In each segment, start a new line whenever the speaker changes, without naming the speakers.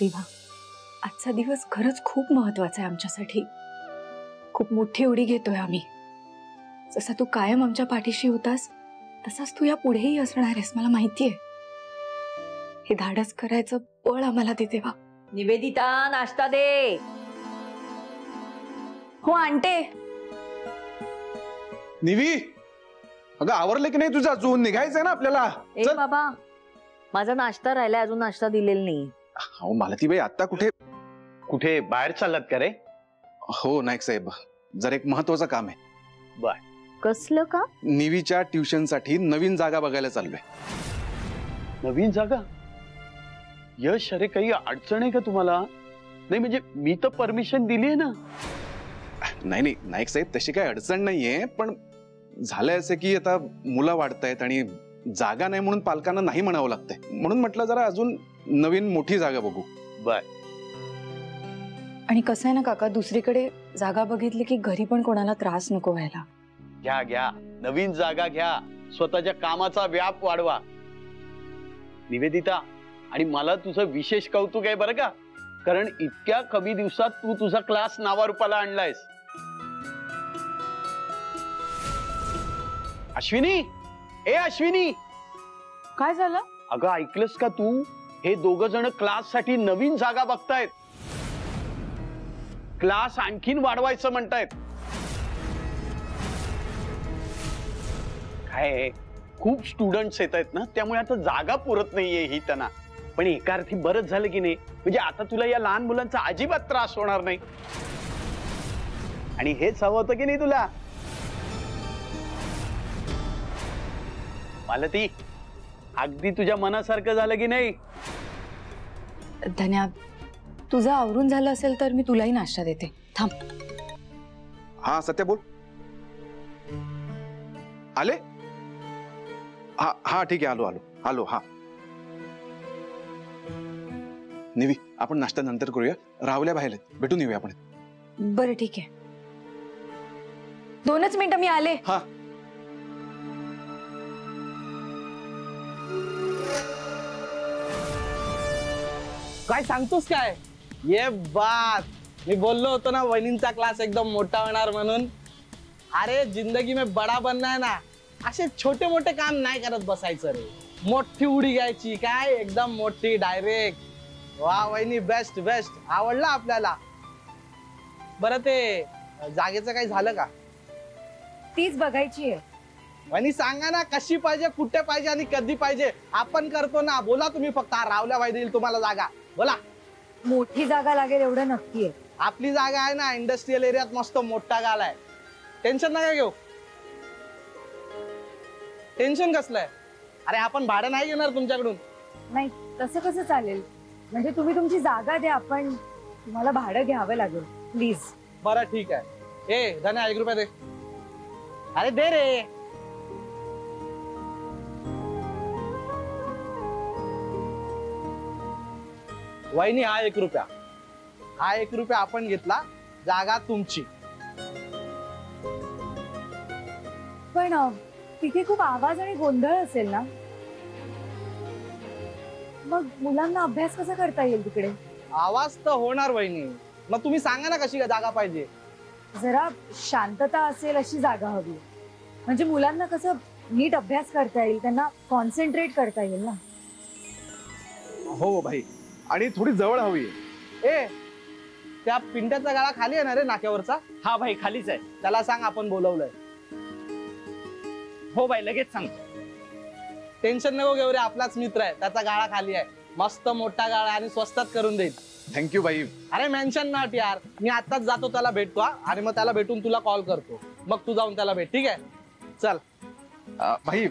दिवा, आजचा दिवस खरंच खूप महत्वाचा आहे आमच्यासाठी. खूप मोठी उडी घेतोय आम्ही. जसा तू कायम आमच्या पाठीशी होतास तसाच तू या पुढेही असणार आहेस, मला माहितीये. हे धाडस करायचं बळ आम्हाला दे देवा.
निवेदिता, नाश्ता दे.
हो आणते.
निवी, अगं आवरलं की नाही तुझं? अजून निघायचंय ना आपल्याला.
ए बाबा, माझा नाश्ता राहिलाय, अजून नाश्ता दिलेला नाही.
हो मालती बाई, आता कुठे
कुठे बाहेर चाललात का रे?
हो नाईक साहेब, जरा एक महत्वाचं काम आहे.
बर,
कसलं का?
निवीच्या ट्युशन साठी नवीन जागा बघायला चाललोय.
नवीन जागा? यश, अरे काही अडचण आहे का तुम्हाला? नाही म्हणजे मी तर परमिशन दिली आहे ना.
नाही नाही नाईक साहेब, तशी काही अडचण नाहीये, पण झालंय असं की आता मुलं वाढतायत आणि जागा नाही म्हणून पालकांना नाही म्हणावं लागतंय. म्हणून म्हटलं जरा अजून नवीन मोठी जागा बघू.
बर.
आणि कसं आहे ना काका, दुसरीकडे जागा बघितली की घरी पण कोणाला त्रास नको व्हायला.
घ्या घ्या, नवीन जागा घ्या, स्वतःच्या कामाचा व्याप वाढवा. निवेदिता, आणि मला तुझं विशेष कौतुक आहे बरं का, कारण इतक्या कमी दिवसात तू तुझा क्लास नावारूपाला आणलायस. अश्विनी, ए अश्विनी,
काय झालं?
अगं ऐकलंस का तू? हे दोघ जण क्लास साठी नवीन जागा बघतायत. क्लास आणखीन वाढवायचं म्हणतायत. काय खूप स्टुडंट्स येत आहेत ना, त्यामुळे आता जागा पुरत नाहीये ही त्यांना. पण एका अर्थी बरंच झालं की नाही, म्हणजे आता तुला या लहान मुलांचा अजिबात त्रास होणार नाही. आणि हेच हवं होतं की नाही तुला? मालती, अगदी तुझ्या मनासारखं झालं की नाही?
धन्या, तुझं आवरून झालं असेल तर मी तुलाही नाश्ता देते. थांब.
हा सत्या बोल. आले? हा हा ठीक आहे, आलो आलो आलो. हा निवी, आपण नाश्ता नंतर करूया. रावल्या बाहेर भेटून येऊया आपण.
बरं ठीक आहे, 2च मिनिटं मी आले.
हा.
काय सांगतोस काय? ये बात, मी बोललो होतो ना वहिनींचा क्लास एकदम मोठा होणार म्हणून. अरे जिंदगी में बडा बनना है ना, असे छोटे मोठे काम नाही करत बसायचं रे. मोठी उडी घ्यायची, काय एकदम मोठी डायरेक्ट. वा वहिनी, बेस्ट बेस्ट, आवडला आपल्याला. बरं ते जागेचं काही झालं का?
तीच बघायची आहे.
वहिनी सांगा ना, कशी पाहिजे, कुठे पाहिजे आणि कधी पाहिजे. आपण करतो ना. बोला तुम्ही फक्त. रावल्या बाई देईल तुम्हाला जागा. बोला.
मोठी जागा लागेल एवढं नक्की आहे.
आपली जागा आहे ना, इंडस्ट्रियल एरियात मस्त मोठा गाला आहे. टेन्शन नका घेऊ. टेन्शन कसलं आहे? अरे आपण भाडं नाही घेणार तुमच्याकडून.
नाही तसं कसं चालेल, म्हणजे तुम्ही तुमची जागा द्या, पण तुम्हाला भाडं घ्यावं लागेल प्लीज.
बरं ठीक आहे. ए धन्या, 1 रुपया दे. अरे दे रे. वहिनी, हा 1 रुपया. हा 1 रुपया आपण घेतला. जागा तुमची.
पण तिथे खूप आवाज आणि गोंधळ असेल ना, मग मुलांना अभ्यास कसा करता येईल तिकडे?
आवाज तर होणार वहिनी. मग तुम्ही सांगा ना कशी जागा पाहिजे.
जरा शांतता असेल अशी जागा हवी, म्हणजे मुलांना कसं नीट अभ्यास करता येईल, त्यांना कॉन्सन्ट्रेट करता येईल ना.
हो भाई, आणि थोडी जवळ हवी.
ए, त्या पिंट्याचा गाळा खाली आहे ना रे नाक्यावरचा?
हा भाई, खालीच आहे.
त्याला सांग आपण बोलवलंय.
हो भाई, लगेच सांग.
टेन्शन नको घेऊ रे, आपलाच मित्र आहे. त्याचा गाळा खाली आहे, मस्त मोठा गाळा आणि स्वस्तात करून देईल.
थँक्यू भाई.
अरे मेन्शन नॉट यार. मी आताच जातो त्याला भेटतो. आणि मग त्याला भेटून तुला कॉल करतो. मग तू जाऊन त्याला भेट. ठीक आहे, चल.
भाई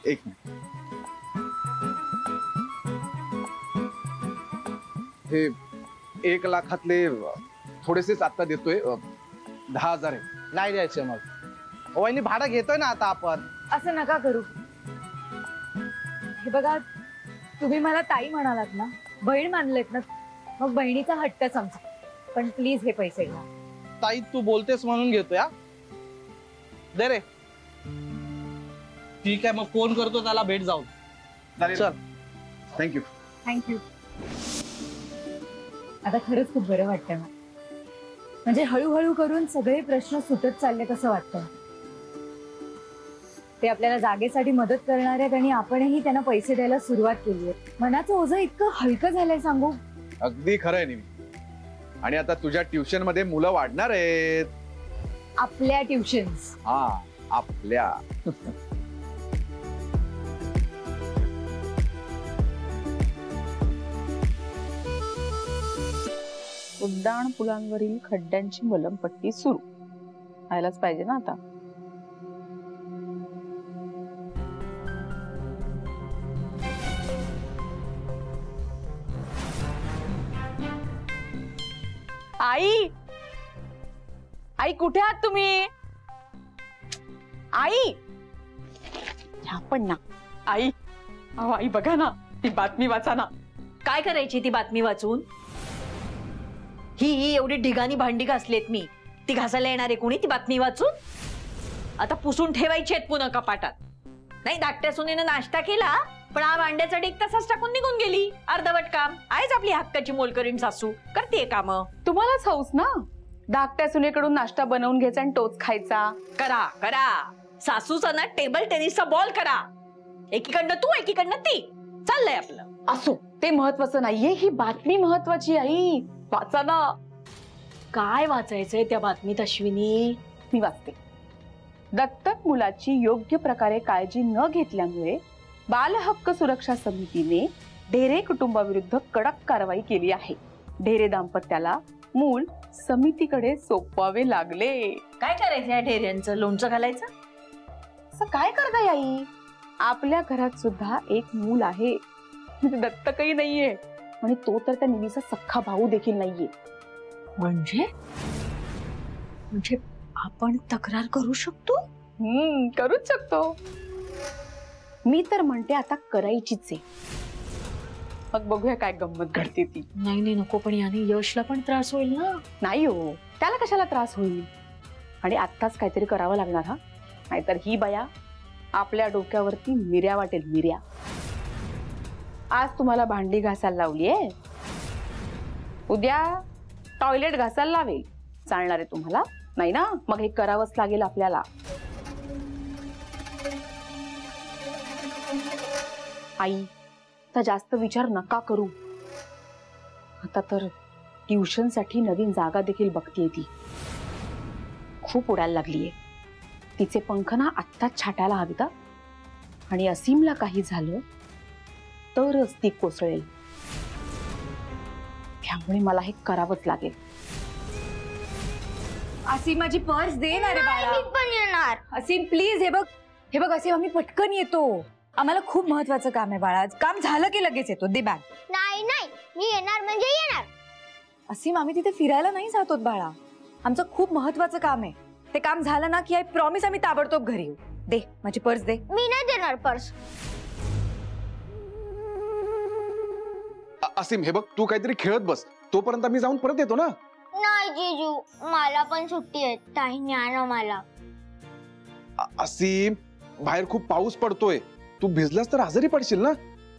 एक मिनिट. हे 1 लाखातले थोडेसेच आता देतोय. 10,000 आहे.
नाही द्यायचे मग. वहिनी भाडं घेतोय ना आता आपण.
असं नका करू. हे बघा, तुम्ही मला ताई म्हणालात ना, बहीण मानलेत ना, मग बहिणीचा हट्टच आमचा. पण प्लीज हे पैसे घ्या.
ताई तू बोलतेस म्हणून घेतोय. दे रे. ठीक आहे, मग फोन करतो त्याला, भेट जाऊन. चल.
थँक्यू.
थँक्यू. आता खरंच खूप बरं वाटतंय मला. म्हणजे हळूहळू करून सगळे प्रश्न सुटत चाललेत असं वाटतं. ते आपल्याला जागेसाठी मदत करणार आहेत आणि आपणही त्यांना पैसे द्यायला सुरुवात केली आहे. मनाचं ओझं इतकं हलकं झालंय सांगू.
अगदी खरंय निवी. आणि आता तुझ्या ट्युशन मध्ये मुलं वाढणार आहेत.
आपल्या ट्युशन्स.
हा, आपल्या.
उड्डाण पुलांवरील खड्ड्यांची मलमपट्टी सुरू व्हायलाच पाहिजे ना आता. आई, आई कुठे आहात तुम्ही? आई, पण ना आई. अहो आई बघा ना, ती बातमी वाचा ना.
काय करायची ती बातमी वाचून? ही एवढी ढिगाणी भांडी घासलेत मी, ती घासायला येणार आहे कोणी ती बातमी वाचून? आता पुसून ठेवायची आहेत पुन्हा कपाटात. नाही, धाकट्या सुनेनं नाश्ता केला पण हा भांड्याचा ढीग तसाच टाकून निघून गेली. अर्धवट काम. आहेच आपली हक्काची मोलकरीण सासू, करते काम.
तुम्हालाच हौस ना धाकट्या सुनेकडून नाश्ता बनवून घ्यायचा आणि तोच खायचा.
करा करा. सासूचा ना टेबल टेनिसचा बॉल करा. एकीकडनं तू एकीकडनं ती, चाललंय आपलं.
असो, ते महत्वाचं नाहीये, ही बातमी महत्वाची. आई वाचा ना.
काय वाचायचंय त्या बातमीत अश्विनी?
मी वाचते. दत्तक मुलाची योग्य प्रकारे काळजी न घेतल्यामुळे बालहक्क सुरक्षा समितीने ढेरे कुटुंबाविरुद्ध कडक कारवाई केली आहे. ढेरे दाम्पत्याला मूल समितीकडे सोपवावे लागले.
काय करायचं या ढेऱ्यांचं? लोणचं घालायचं?
असं काय करताय आई? आपल्या घरात सुद्धा एक मूल आहे, दत्तकही नाहीये आणि तो तर त्या निवीचा सख्खा भाऊ देखील नाहीये.
म्हणजे आपण तक्रार करू शकतो?
करूच शकतो. मी तर म्हणते आता करायचीच आहे. मग बघूया काय गंमत घडते ती.
नाही नको, पण याने यशला पण त्रास होईल ना.
नाही हो, त्याला कशाला त्रास होईल. आणि आत्ताच काहीतरी करावं लागणार हा, नाहीतर ही बाया आपल्या डोक्यावरती मिऱ्या वाटेल, मिऱ्या. आज तुम्हाला भांडी घासायला लावलीये, उद्या टॉयलेट घासायला लावेल. चालणार आहे तुम्हाला? नाही ना, मग हे करावंच लागेल आपल्याला. आई, आता जास्त विचार नका करू. आता तर ट्युशन साठी नवीन जागा देखील बघतीये ती. खूप उडायला लागलीये. तिचे पंख ना आत्ताच छाटायला हवीत. आणि असीमला काही झालं तरच ती कोसळेल. त्यामुळे मला हे करावंच लागेल.
असीम, माझी पर्स दे ना रे बाळा.
मी पण येणार.
असीम प्लीज, हे बघ असीम, आम्ही पटकन येतो. आम्हाला खूप महत्वाचं काम आहे बाळा. काम झालं की लगेच येतो. दे बॅग.
नाही नाही, मी येणार म्हणजे येणार.
असीम, आम्ही तिथे फिरायला नाही जात आहोत बाळा. आमचं खूप महत्वाचं काम आहे. ते काम झालं ना की आय प्रॉमिस आम्ही ताबडतोब घरी येऊ. दे माझी पर्स दे.
मी नाही देणार पर्स.
असीम, हे बघ, तू काहीतरी खेळत बस, तोपर्यंत मी जाऊन परत येतो ना.
नाही जीजू, मला पण सुट्टी आहे. ताई न्या ना मला.
असीम, बाहेर खूप पाऊस पडतोय, तू भिजलास तर आजारी पडशील ना.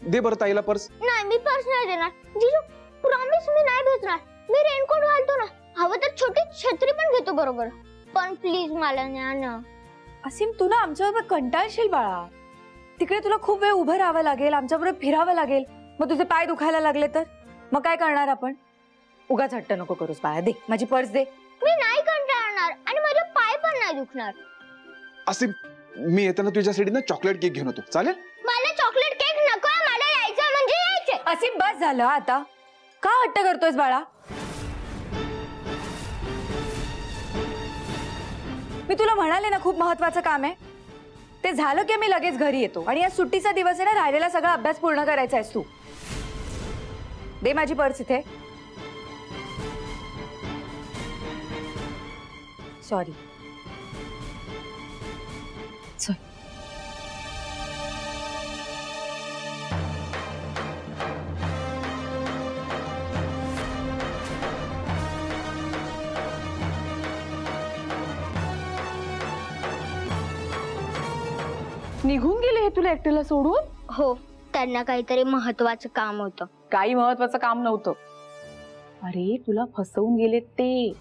दे बरं ताईला पर्स.
नाही, मी पर्स नाही देणार जीजू. प्रॉमिस, मी नाही भेटणार. मी रेनकोट घालतो ना, हवं तर छोटी छत्री पण घेतो बरोबर. पण प्लीज मला न्या ना.
असीम, तू ना आमच्याबरोबर कंटाळशील बाळा. तिकडे तुला खूप वेळ उभं राहावं लागेल, आमच्याबरोबर फिरावं लागेल. मग तुझे पाय दुखायला लागले तर मग काय करणार आपण? उगाच हट्ट नको करूस बाळा. दे माझी पर्स दे.
मी नाही कंटाळणार आणि माझे पाय पण नाही दुखणार.
असीम, मी येताना तुझ्यासाठी ना चॉकलेट केक घेऊन येतो, चालेल?
मला चॉकलेट केक नको. मला यायचं म्हणजे यायचं.
असीम, बस झालं आता. का हट्ट करतोयस बाळा? मी तुला म्हणाले ना खूप महत्वाचं काम आहे. ते झालं की मी लगेच घरी येतो. आणि या सुट्टीचा दिवस आहे ना, राहिलेला सगळा अभ्यास पूर्ण करायचा आहेस तू. दे माझी पर्स इथे. सॉरी.
निघून गेले हे तुला एकट्याला सोडून?
हो, त्यांना काहीतरी महत्वाचं काम होतं.
काही महत्वाचं काम नव्हतं. अरे तुला फसवून गेले ते.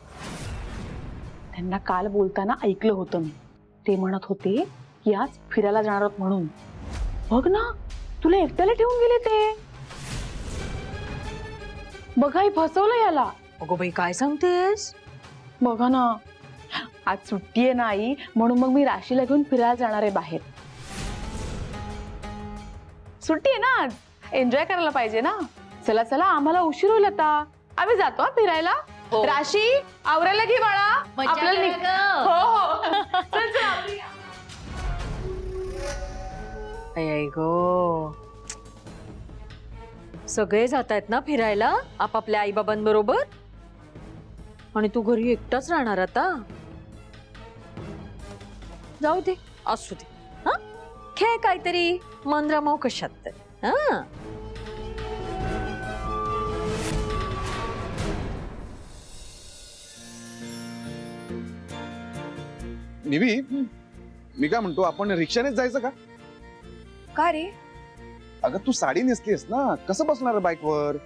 त्यांना काल बोलताना ऐकलं होतं मी. ते म्हणत होते की आज फिरायला जाणार आहोत म्हणून. बघ ना, तुला एकट्याला ठेवून गेले ते. बघा, ही फसवलं याला.
अगो बाई, काय सांगतेस?
बघा ना, आज सुट्टी आहे ना आई, म्हणून मग मी राशीला घेऊन फिरायला जाणार आहे बाहेर. सुट्टी आहे ना आज, एन्जॉय करायला पाहिजे ना. चला चला, आम्हाला उशीर होईल आता. आम्ही जातो हा फिरायला.
हो.
राशी, आवरायला घे बाळा. आपल्याला हो हो. चल चल आवरूया.
आई गो, सगळे जात आहेत ना फिरायला आपापल्या आई बाबांबरोबर, आणि तू घरी एकटाच राहणार आता. जाऊ दे, असू दे. हा, खेळ काहीतरी, मन रमव कशात तर. हा,
निवी, मी काय म्हणतो, आपण रिक्षानेच जायचं का?
का रे?
अगं तू साडी नेसलीस ना, कसं बसणार बाईकवर?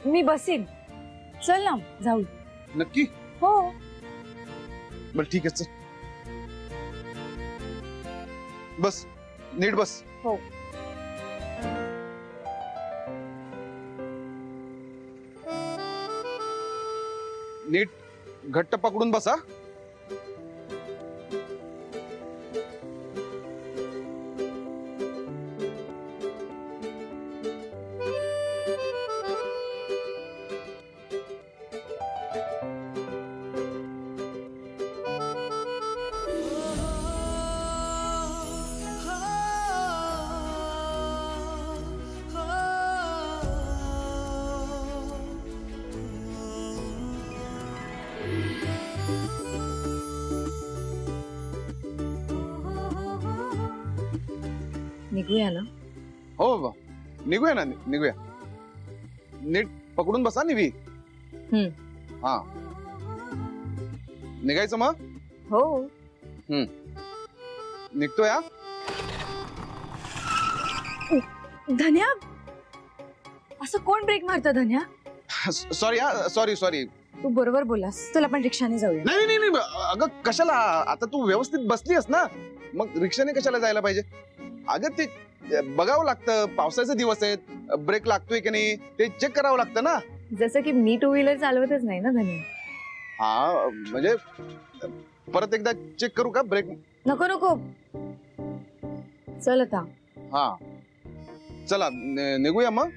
मी बसीन. चल ना जाऊ.
नक्की?
हो.
बर ठीक आहे, चल. बस, नीट बस.
हो.
नीट घट्ट पकडून बसा.
निघूया ना.
हो बाबा, निघूया ना, निघूया. नीट पकडून बसा निवी. हा, निघायचं मग.
हो.
निघतोय. हा,
धन्या, असं कोण ब्रेक मारतं धन्या?
सॉरी. हा, सॉरी सॉरी.
तू बरोबर बोलास. चल आपण रिक्षाने जाऊया.
नाही नाही नाही, अगं कशाला, आता तू व्यवस्थित बसलीस ना, मग रिक्षाने कशाला जायला पाहिजे? अगं ते बघावं लागतं, पावसाचे दिवस आहेत, ब्रेक लागतोय की नाही ते चेक करावं लागतं ना.
जसं की मी टू व्हीलर चालवतच नाही ना धन्या.
हा, म्हणजे परत एकदा चेक करू का ब्रेक?
नको नको, चल आता.
हा, चला निघूया मग.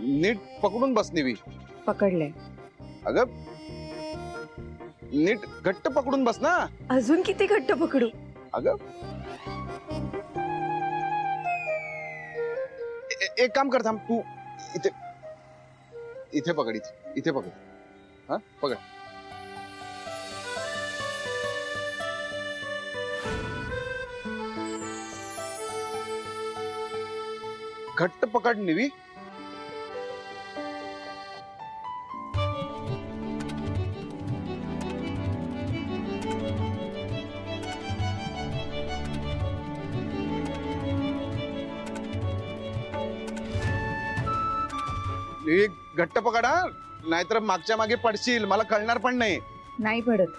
नीट पकडून बस निवी.
पकडले.
अगं नीट घट्ट पकडून बस ना.
अजून किती घट्ट पकडू?
अगं एक काम कर, थांब तू. इथे इथे पकड, इथे पकड. हा, पकड. घट्ट पकड निवी. घट्ट पकड हा, नाहीतर मागच्या मागे पडशील, मला कळणार पण नाही.
नाही पडत.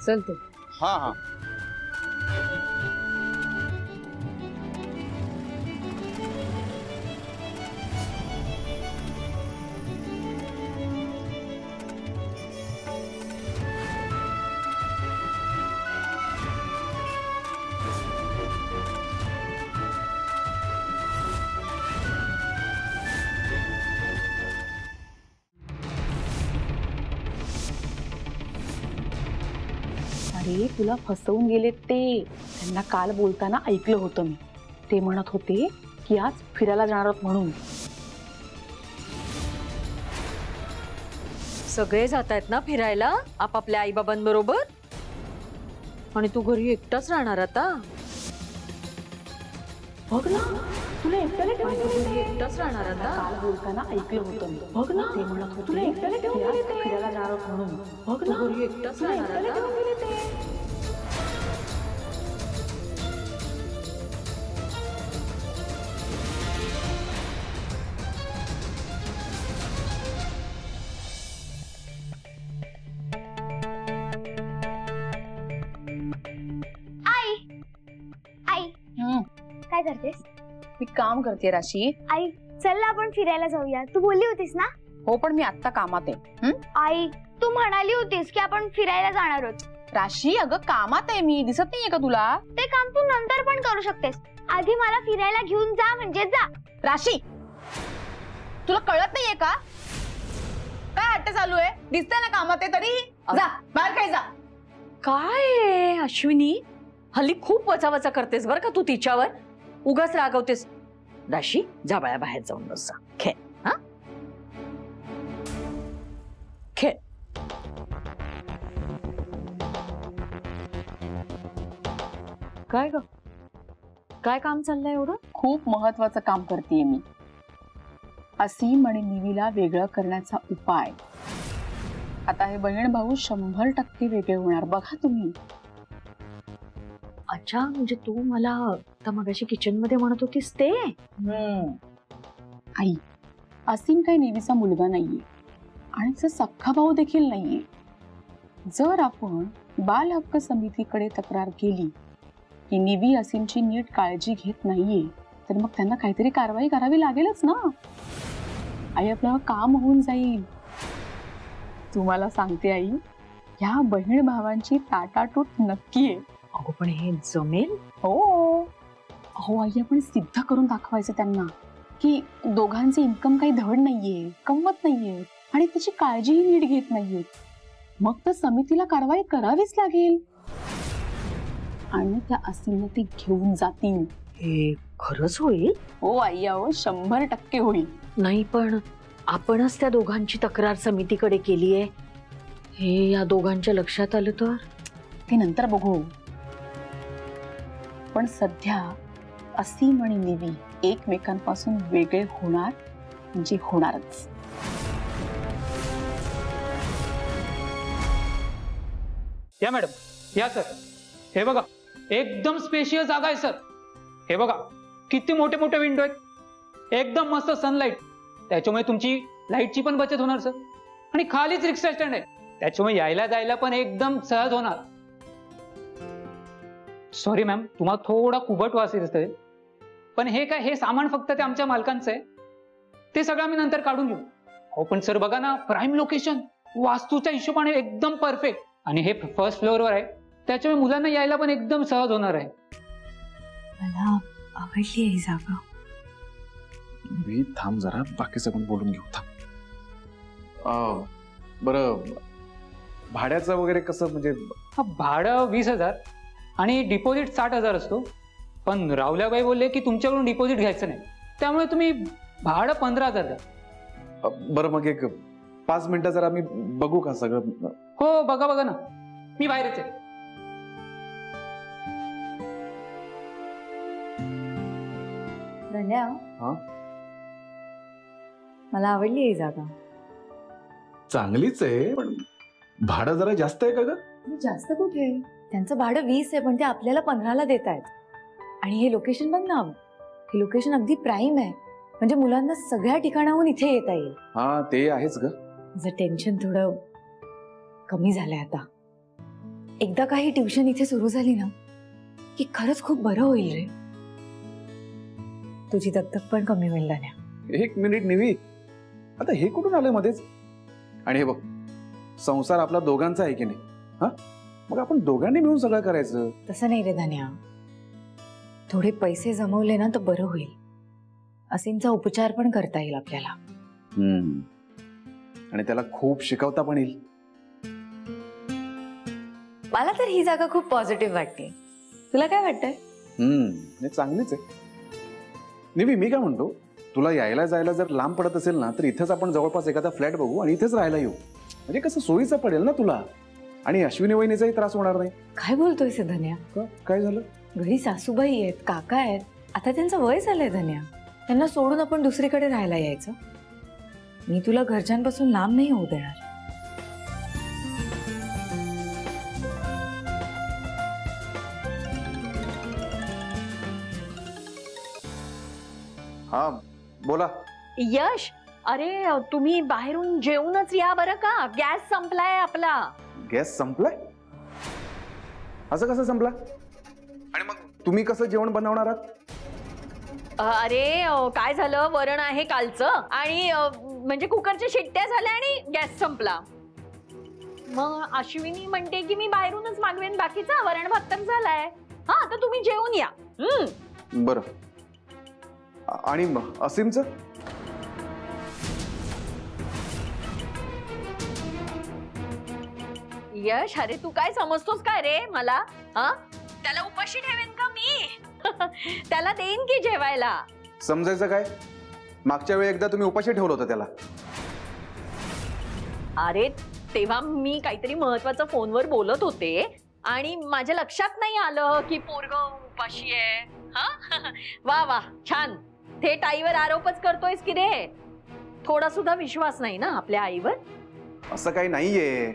चल तू.
हा हा.
अरे तुला फसवून गेले ते. त्यांना काल बोलताना ऐकलं होतं मी. ते म्हणत होते की आज फिरायला जाणार आहोत म्हणून.
सगळे जात आहेत ना फिरायला आपापल्या आई बाबांबरोबर, आणि तू घरी एकटाच राहणार आता.
बघ ना, तुला एकट्याला ठेवून गेले.
एकटाच राहणार आता.
काल बोलताना ऐकलं होतं मी. बघ ना, ते म्हणत होते तुला एकट्याला ठेवून गेले ते. फिरायला जाणार आहोत म्हणून. बघ ना,
घरी एकटाच
तुला
राहणार
एकट्याला
आता.
ठेवून गेले ते.
करतेस?
मी काम करते राशी.
आई चल ना आपण फिरायला जाऊया. तू बोलली होतीस ना?
हो पण मी आता कामात आहे.
आई तू म्हणाली होतीस की आपण फिरायला जाणार आहोत.
राशी अगं कामात आहे मी, दिसत नाहीये का तुला?
ते काम तू नंतर पण करू शकतेस. आधी मला फिरायला घेऊन जा म्हणजे जा.
राशी तुला कळत नाहीये का? काय हट्ट चालू आहे? दिसतंय ना कामात आहे तरी जा बाहेर काय जा.
काय अश्विनी, हल्ली खूप वचावचा करतेस बरं का तू तिच्यावर. उगाच रागवतेस. राशी जा बाळा, बाहेर जाऊन बस जा. खेळ. हा खेळ. काय ग, काय काम चाललंय एवढं?
खूप महत्वाचं काम करतेय मी. असीम आणि निवीला वेगळं करण्याचा उपाय. आता हे बहीण भाऊ 100% वेगळे होणार बघा तुम्ही.
अच्छा, म्हणजे तू मला आता मगाशी किचन मध्ये म्हणत होतीस ते?
आई, असीम काही निवीचा मुलगा नाहीये आणि तिचा सख्खा भाऊ देखील नाहीये. जर आपण बाल हक्क समितीकडे तक्रार केली की निवी असीमची नीट काळजी घेत नाहीये, तर मग त्यांना काहीतरी कारवाई करावी लागेलच ना. आई, आपलं काम होऊन जाईल. तुम्हाला सांगते आई, ह्या बहीण भावांची ताटाटूट नक्की आहे.
अगो पण हे जमेल?
हो हो आई, आपण सिद्ध करून दाखवायचं त्यांना की दोघांचे इन्कम काही धड नाहीये, कमवत नाहीये आणि त्याची काळजीही नीट घेत नाहीये. मग तर समितीला कारवाई करावीच लागेल आणि त्या असीमला ते घेऊन जातील.
हे खरंच होईल?
हो आई, अहो 100% होईल.
नाही पण आपणच त्या दोघांची तक्रार समितीकडे केलीये, हे या दोघांच्या लक्षात आलं तर?
ते नंतर बघू. पण सध्या असीम आणि निवी एकमेकांपासून वेगळे होणार म्हणजे होणारच.
या मॅडम, या सर. हे बघा, एकदम स्पेशियल जागा आहे सर. हे बघा किती मोठे मोठे विंडो आहेत, एकदम मस्त सनलाईट. त्याच्यामुळे तुमची लाईटची पण बचत होणार सर. आणि खालीच रिक्षा स्टँड आहे, त्याच्यामुळे यायला जायला पण एकदम सहज होणार. सॉरी मॅम, तुम्हाला थोडा कुबट वास येत असेल, पण हे काय, हे सामान फक्त ते आमच्या मालकांचं आहे. ते सगळं आम्ही नंतर काढून घेऊ. हो पण सर बघा ना, प्राईम लोकेशन, वास्तूच्या हिशोबाने एकदम परफेक्ट. आणि हे फर्स्ट फ्लोअरवर आहे, त्याच्यामुळे मुलांना यायला पण एकदम सहज होणार आहे.
मला आवडली ही जागा.
मी थांब जरा, बाकीचं पण बोलून घेऊ. थांब. बरं, भाड्याचं वगैरे कसं, म्हणजे?
भाडं 20,000 आणि डिपॉझिट 60,000 असतो. पण रावल्याबाई बोलले की तुमच्याकडून डिपॉझिट घ्यायचं नाही, त्यामुळे तुम्ही भाडं 15,000 द्या.
बरं मग एक 5 मिनिटं जरा मी बघू का सगळं?
हो बघा बघा ना, मी बाहेरच आहे.
धन्या,
हा?
मला आवडली ही जागा.
चांगलीच आहे, पण भाडं जरा जास्त आहे का ग?
जास्त कुठे, त्यांचं भाडं 20 आहे, पण ते आपल्याला 15ला देत आहेत. आणि हे लोकेशन बघ ना, हे लोकेशन अगदी प्राईम आहे, म्हणजे मुलांना सगळ्या ठिकाणाहून इथे येता येईल.
हा ते आहेच ग.
माझं टेन्शन थोडं कमी झालंय आता. एकदा काही ट्युशन इथे सुरू झाली ना की खरंच खूप बरं होईल रे. तुझी दगदग पण कमी होईल धन्या.
1 मिनिट निवी, आता हे कुठून आलं मध्येच? आणि हे बघ, संसार आपला दोघांचा आहे की नाही? हा, मग आपण दोघांनी मिळून सगळं करायचं.
तसं नाही रे धन्या, थोडे पैसे जमवले ना तर बरं होईल. असीमचा उपचार पण करता येईल आपल्याला.
आणि त्याला खूप शिकवता पण येईल.
मला तर ही जागा खूप पॉझिटिव्ह वाटते. तुला काय वाटतंय?
हे चांगलीच आहे. निवी, मी काय म्हणतो, तुला यायला जायला जर लांब पडत असेल ना, तर इथेच आपण जवळपास एखादा फ्लॅट बघू आणि इथेच राहायला येऊ. म्हणजे कसं सोयीचं पडेल ना तुला, आणि अश्विनी वहिनीचाही त्रास होणार नाही.
काय बोलतोयस धन्या?
काय झालं?
घरी सासूबाई आहेत, काका आहेत, आता त्यांचं वय झालंय धन्या. त्यांना सोडून आपण दुसरीकडे राहायला यायचं? मी तुला घरच्यांपासून लांब नाही होऊ देणार.
हा बोला.
यश, अरे तुम्ही बाहेरून जेवूनच या बरं का, गॅस संपलाय आपला.
गॅस संपलाय? असं कसं संपला? आणि मग तुम्ही कसं जेवण बनवणार आहात?
अरे काय झालं, वरण आहे कालचं आणि म्हणजे कुकरच्या शिट्ट्या झाल्या आणि गॅस संपला. मग अश्विनी म्हणते की मी बाहेरूनच मागवेन बाकीचा, वरण भात तर झालाय. हा आता तुम्ही जेवून या.
बरं. आणि असीमचं?
यश, अरे तू काय समजतोस काय रे मला? हा, त्याला उपाशी ठेवेन का मी? त्याला देईन की जेवायला.
समजायचं काय? मागच्या वेळी एकदा तुम्ही उपाशी ठेवलं होतं त्याला.
अरे तेव्हा मी काहीतरी महत्वाचं फोनवर बोलत होते आणि माझ्या लक्षात नाही आलं की पोरग उपाशी आहे. हा वा वा, छान. थेट आईवर आरोपच करतोयस की रे? थोडा सुद्धा विश्वास नाही ना आपल्या आईवर?
असं काही नाहीये.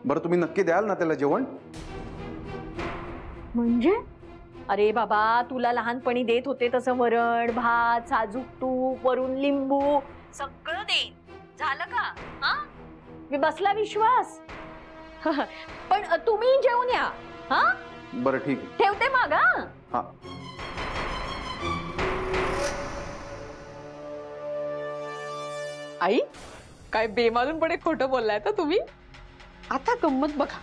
बरं तुम्ही नक्की द्याल ना त्याला जेवण?
म्हणजे? अरे बाबा, तुला लहानपणी देत होते तसं वरण भात, साजूक तूप, वरून लिंबू सगळं देईन. झालं का? हा, मी बसला विश्वास. पण तुम्ही जेवून या. हा
बरं ठीक आहे.
ठेवते मग.
हा.
आई काय बेमालूनपणे खोटं बोललाय तर तुम्ही. आता गंमत बघा.